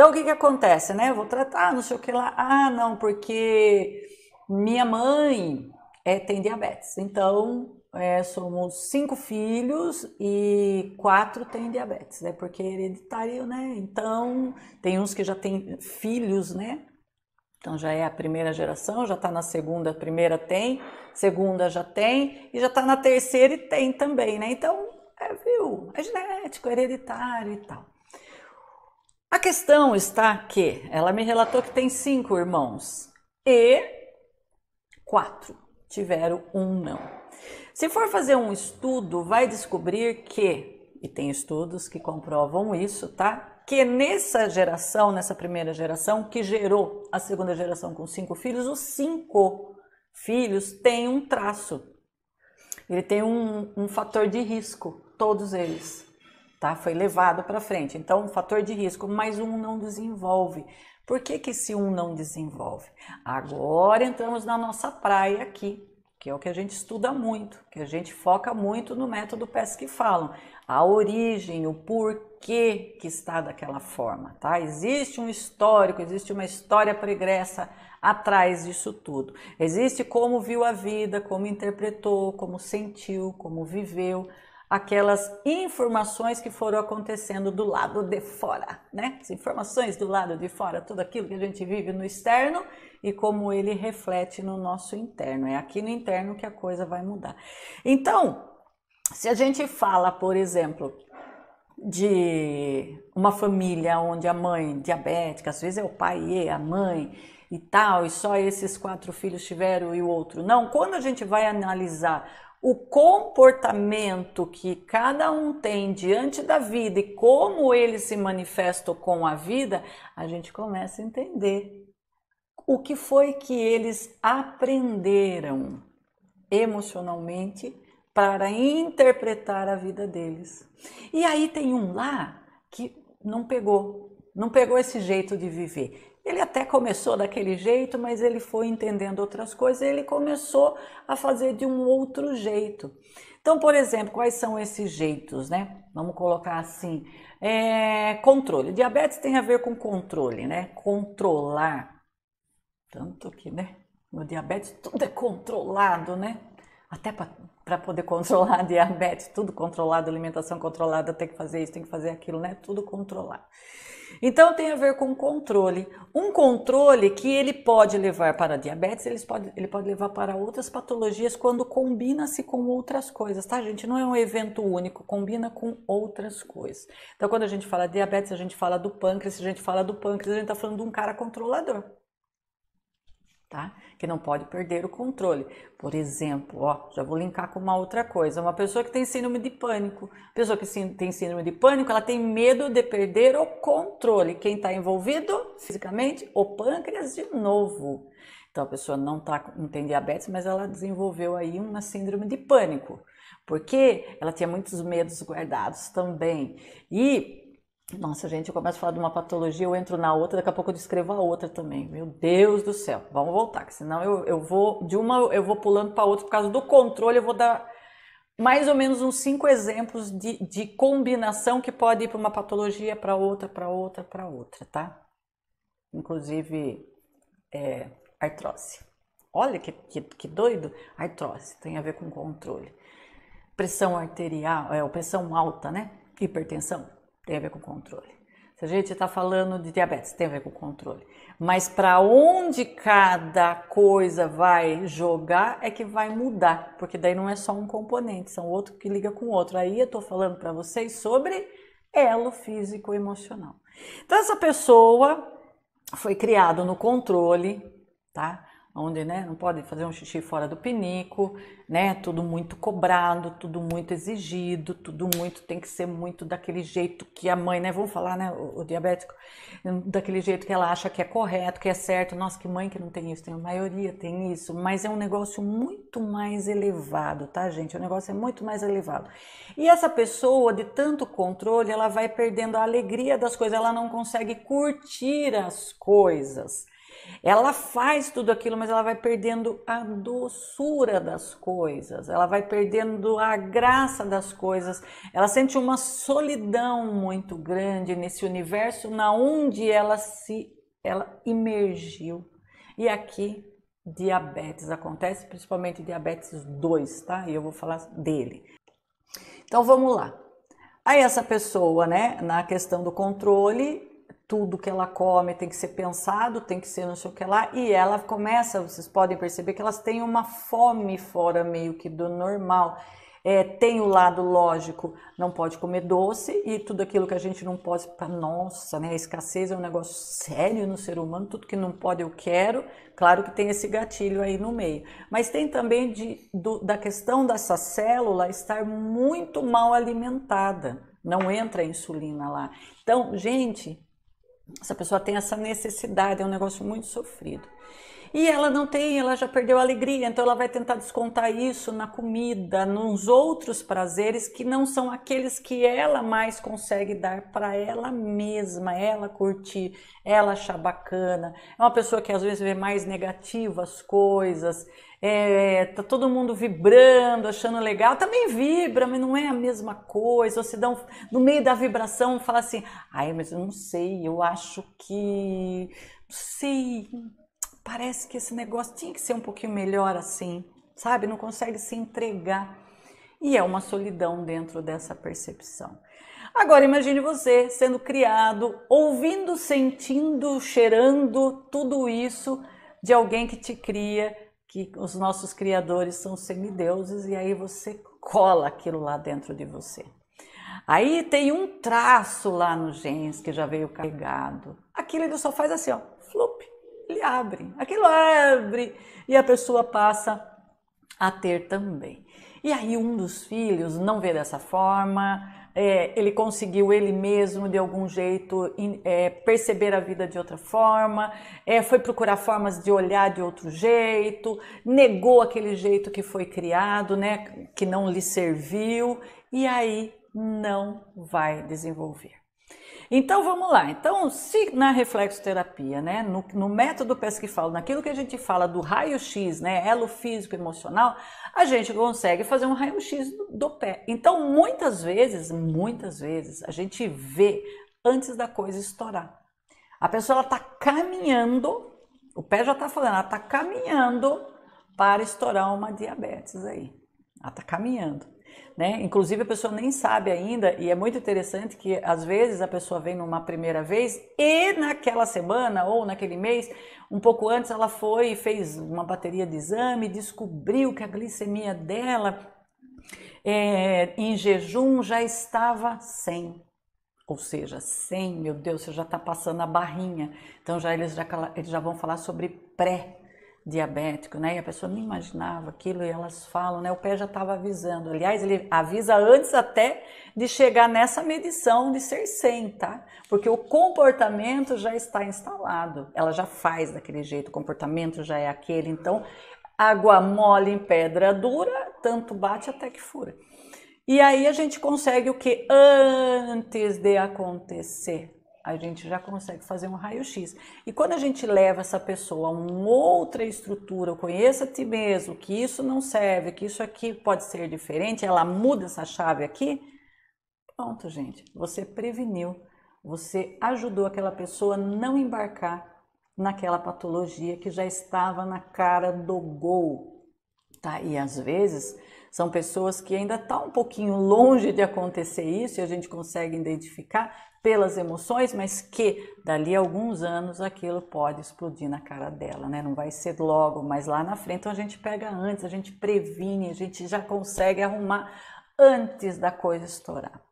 Então, o que que acontece, né? Eu vou tratar, não sei o que lá. Ah, não, porque minha mãe tem diabetes. Então, somos 5 filhos e 4 têm diabetes, né? Porque é hereditário, né? Então, tem uns que já têm filhos, né? Então já é a primeira geração, já está na segunda, a primeira tem, segunda já tem, e já está na terceira e tem também, né? Então, viu, é genético, é hereditário e tal. A questão está que ela me relatou que tem 5 irmãos e 4 tiveram um não. Se for fazer um estudo, vai descobrir que, e tem estudos que comprovam isso, tá? Que nessa geração, nessa primeira geração, que gerou a segunda geração com 5 filhos, os 5 filhos têm um traço. Ele tem um fator de risco, todos eles, tá? Foi levado para frente. Então, um fator de risco, mas um não desenvolve. Por que que esse um não desenvolve? Agora entramos na nossa praia aqui, que é o que a gente estuda muito, que a gente foca muito no método PES que falam. A origem, o porquê que está daquela forma, tá? Existe um histórico, existe uma história pregressa atrás disso tudo. Existe como viu a vida, como interpretou, como sentiu, como viveu, aquelas informações que foram acontecendo do lado de fora, né? As informações do lado de fora, tudo aquilo que a gente vive no externo e como ele reflete no nosso interno. É aqui no interno que a coisa vai mudar. Então, se a gente fala, por exemplo, de uma família onde a mãe diabética, às vezes é o pai e a mãe e tal, e só esses 4 filhos tiveram e o outro não, quando a gente vai analisar o comportamento que cada um tem diante da vida e como ele se manifesta com a vida, a gente começa a entender o que foi que eles aprenderam emocionalmente para interpretar a vida deles. E aí tem um lá que não pegou esse jeito de viver. Ele até começou daquele jeito, mas ele foi entendendo outras coisas e ele começou a fazer de um outro jeito. Então, por exemplo, quais são esses jeitos, né? Vamos colocar assim, controle. Diabetes tem a ver com controle, né? Controlar. Tanto que, né? No diabetes tudo é controlado, né? Até para poder controlar a diabetes, tudo controlado, alimentação controlada, tem que fazer isso, tem que fazer aquilo, né? Tudo controlado. Então tem a ver com controle. Um controle que ele pode levar para a diabetes, ele pode levar para outras patologias quando combina-se com outras coisas, tá, gente? Não é um evento único, combina com outras coisas. Então quando a gente fala de diabetes, a gente fala do pâncreas, se a gente fala do pâncreas, a gente está falando de um cara controlador. Tá? Que não pode perder o controle. Por exemplo, ó, já vou linkar com uma outra coisa. Uma pessoa que tem síndrome de pânico. Pessoa que tem síndrome de pânico, ela tem medo de perder o controle. Quem está envolvido fisicamente? O pâncreas de novo. Então a pessoa não tem diabetes, mas ela desenvolveu aí uma síndrome de pânico. Porque ela tinha muitos medos guardados também. Nossa, gente, eu começo a falar de uma patologia, eu entro na outra, daqui a pouco eu descrevo a outra também. Meu Deus do céu, vamos voltar, que senão eu vou eu vou pulando para outra por causa do controle. Eu vou dar mais ou menos uns 5 exemplos de combinação que pode ir para uma patologia, para outra, para outra, para outra, tá? Inclusive artrose. Olha que doido, artrose tem a ver com controle. Pressão arterial, pressão alta, né? Hipertensão. Tem a ver com controle. Se a gente está falando de diabetes, tem a ver com controle. Mas para onde cada coisa vai jogar é que vai mudar, porque daí não é só um componente, são outro que liga com o outro. Aí eu estou falando para vocês sobre elo físico emocional. Então essa pessoa foi criada no controle, tá? Onde, né, não pode fazer um xixi fora do pinico, né, tudo muito cobrado, tudo muito exigido, tudo muito, tem que ser muito daquele jeito que a mãe, né, vamos falar, né, o diabético, daquele jeito que ela acha que é correto, que é certo. Nossa, que mãe que não tem isso, tem a maioria, tem isso, mas é um negócio muito mais elevado, tá, gente? O negócio é muito mais elevado. E essa pessoa, de tanto controle, ela vai perdendo a alegria das coisas, ela não consegue curtir as coisas. Ela faz tudo aquilo, mas ela vai perdendo a doçura das coisas, ela vai perdendo a graça das coisas, ela sente uma solidão muito grande nesse universo na onde ela imergiu. E aqui diabetes acontece, principalmente diabetes 2, tá? E eu vou falar dele. Então vamos lá. Aí essa pessoa, né, na questão do controle, tudo que ela come tem que ser pensado, tem que ser não sei o que lá, e ela começa, vocês podem perceber que elas têm uma fome fora meio que do normal. Tem o lado lógico, não pode comer doce, e tudo aquilo que a gente não pode, nossa, né, a escassez é um negócio sério no ser humano, tudo que não pode eu quero, claro que tem esse gatilho aí no meio. Mas tem também da questão dessa célula estar muito mal alimentada, não entra a insulina lá. Então, gente, essa pessoa tem essa necessidade, é um negócio muito sofrido. E ela não tem, ela já perdeu a alegria, então ela vai tentar descontar isso na comida, nos outros prazeres que não são aqueles que ela mais consegue dar para ela mesma, ela curtir, ela achar bacana. É uma pessoa que às vezes vê mais negativa as coisas, tá todo mundo vibrando, achando legal, também vibra, mas não é a mesma coisa. Ou se dá no meio da vibração, fala assim, ai, mas eu não sei, eu acho que, não sei, parece que esse negócio tinha que ser um pouquinho melhor assim, sabe? Não consegue se entregar. E é uma solidão dentro dessa percepção. Agora imagine você sendo criado, ouvindo, sentindo, cheirando tudo isso de alguém que te cria, que os nossos criadores são semideuses, e aí você cola aquilo lá dentro de você. Aí tem um traço lá no genes que já veio carregado. Aquilo ele só faz assim, ó, flup. Ele abre, aquilo abre e a pessoa passa a ter também. E aí um dos filhos não vê dessa forma, ele conseguiu ele mesmo de algum jeito perceber a vida de outra forma, foi procurar formas de olhar de outro jeito, negou aquele jeito que foi criado, né, que não lhe serviu, e aí não vai desenvolver. Então vamos lá, então se na reflexoterapia, né, no método Pesquifalo, naquilo que a gente fala do raio-x, né, elo físico emocional, a gente consegue fazer um raio-x do pé. Então muitas vezes a gente vê antes da coisa estourar. A pessoa está caminhando, o pé já está falando, ela está caminhando para estourar uma diabetes aí, ela está caminhando. Né? Inclusive a pessoa nem sabe ainda, e é muito interessante que às vezes a pessoa vem numa primeira vez e naquela semana ou naquele mês, um pouco antes ela foi e fez uma bateria de exame, descobriu que a glicemia dela em jejum já estava 100. Ou seja, 100, meu Deus, você já está passando a barrinha. Então eles já vão falar sobre pré-diabético, né? E a pessoa nem imaginava aquilo, e elas falam, né? O pé já estava avisando. Aliás, ele avisa antes até de chegar nessa medição de ser 100, tá? Porque o comportamento já está instalado. Ela já faz daquele jeito, o comportamento já é aquele. Então, água mole em pedra dura, tanto bate até que fura. E aí a gente consegue o que? Antes de acontecer, a gente já consegue fazer um raio-x. E quando a gente leva essa pessoa a uma outra estrutura, conheça a ti mesmo, que isso não serve, que isso aqui pode ser diferente, ela muda essa chave aqui, pronto, gente, você preveniu, você ajudou aquela pessoa a não embarcar naquela patologia que já estava na cara do gol, tá? E às vezes são pessoas que ainda estão um pouquinho longe de acontecer isso, e a gente consegue identificar pelas emoções, mas que dali a alguns anos aquilo pode explodir na cara dela, né? Não vai ser logo, mas lá na frente. Então a gente pega antes, a gente previne, a gente já consegue arrumar antes da coisa estourar.